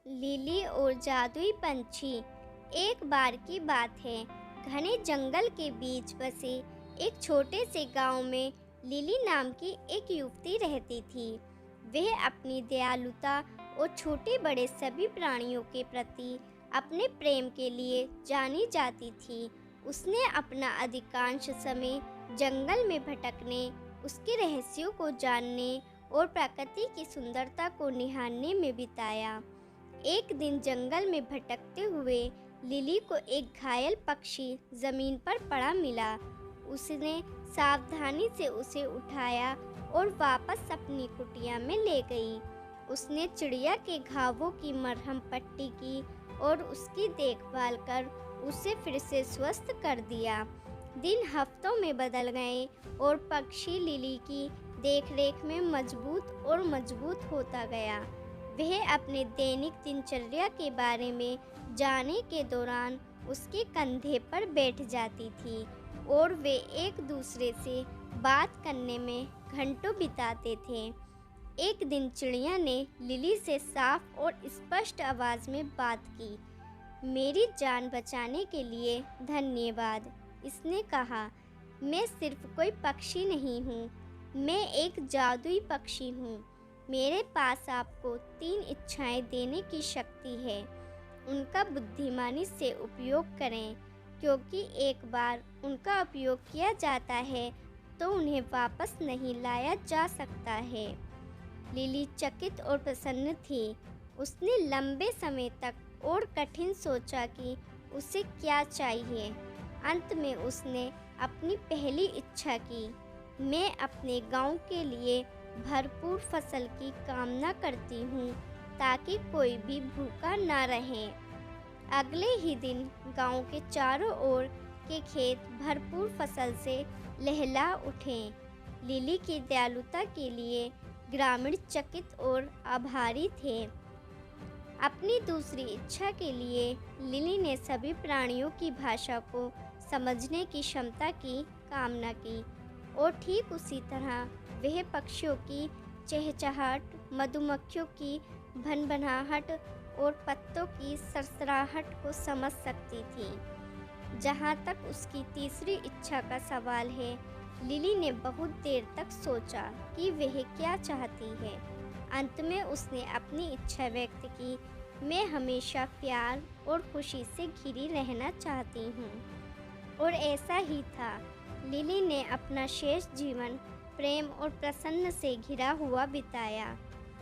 Lily और जादुई पंछी। एक बार की बात है, घने जंगल के बीच बसे एक छोटे से गांव में लिली नाम की एक युवती रहती थी। वह अपनी दयालुता और छोटे बड़े सभी प्राणियों के प्रति अपने प्रेम के लिए जानी जाती थी। उसने अपना अधिकांश समय जंगल में भटकने, उसके रहस्यों को जानने और प्रकृति की सुंदरता को निहारने में बिताया। एक दिन जंगल में भटकते हुए लिली को एक घायल पक्षी जमीन पर पड़ा मिला। उसने सावधानी से उसे उठाया और वापस अपनी कुटिया में ले गई। उसने चिड़िया के घावों की मरहम पट्टी की और उसकी देखभाल कर उसे फिर से स्वस्थ कर दिया। दिन हफ्तों में बदल गए और पक्षी लिली की देखरेख में मजबूत होता गया। वह अपने दैनिक दिनचर्या के बारे में जानने के दौरान उसके कंधे पर बैठ जाती थी और वे एक दूसरे से बात करने में घंटों बिताते थे। एक दिन चिड़िया ने लिली से साफ और स्पष्ट आवाज़ में बात की। मेरी जान बचाने के लिए धन्यवाद, इसने कहा। मैं सिर्फ कोई पक्षी नहीं हूँ, मैं एक जादुई पक्षी हूँ। मेरे पास आपको 3 इच्छाएं देने की शक्ति है। उनका बुद्धिमानी से उपयोग करें, क्योंकि एक बार उनका उपयोग किया जाता है तो उन्हें वापस नहीं लाया जा सकता है। लिली चकित और प्रसन्न थी। उसने लंबे समय तक और कठिन सोचा कि उसे क्या चाहिए। अंत में उसने अपनी पहली इच्छा की। मैं अपने गांव के लिए भरपूर फसल की कामना करती हूँ, ताकि कोई भी भूखा ना रहे। अगले ही दिन गांव के चारों ओर के खेत भरपूर फसल से लहला उठे। लिली की दयालुता के लिए ग्रामीण चकित और आभारी थे। अपनी दूसरी इच्छा के लिए लिली ने सभी प्राणियों की भाषा को समझने की क्षमता की कामना की और ठीक उसी तरह वह पक्षियों की चहचहाट, मधुमक्खियों की भनभनाहट और पत्तों की सरसराहट को समझ सकती थी। जहाँ तक उसकी तीसरी इच्छा का सवाल है, लिली ने बहुत देर तक सोचा कि वह क्या चाहती है। अंत में उसने अपनी इच्छा व्यक्त की। मैं हमेशा प्यार और खुशी से घिरी रहना चाहती हूँ। और ऐसा ही था। लिली ने अपना शेष जीवन प्रेम और प्रसन्न से घिरा हुआ बिताया।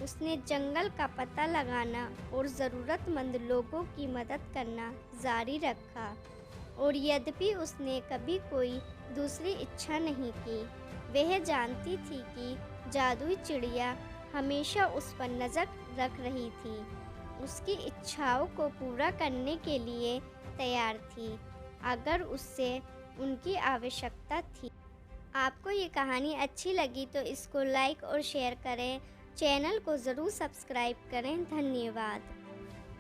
उसने जंगल का पता लगाना और ज़रूरतमंद लोगों की मदद करना जारी रखा। और यद्यपि उसने कभी कोई दूसरी इच्छा नहीं की, वह जानती थी कि जादुई चिड़िया हमेशा उस पर नज़र रख रही थी, उसकी इच्छाओं को पूरा करने के लिए तैयार थी, अगर उससे उनकी आवश्यकता थी। आपको ये कहानी अच्छी लगी तो इसको लाइक और शेयर करें। चैनल को ज़रूर सब्सक्राइब करें। धन्यवाद।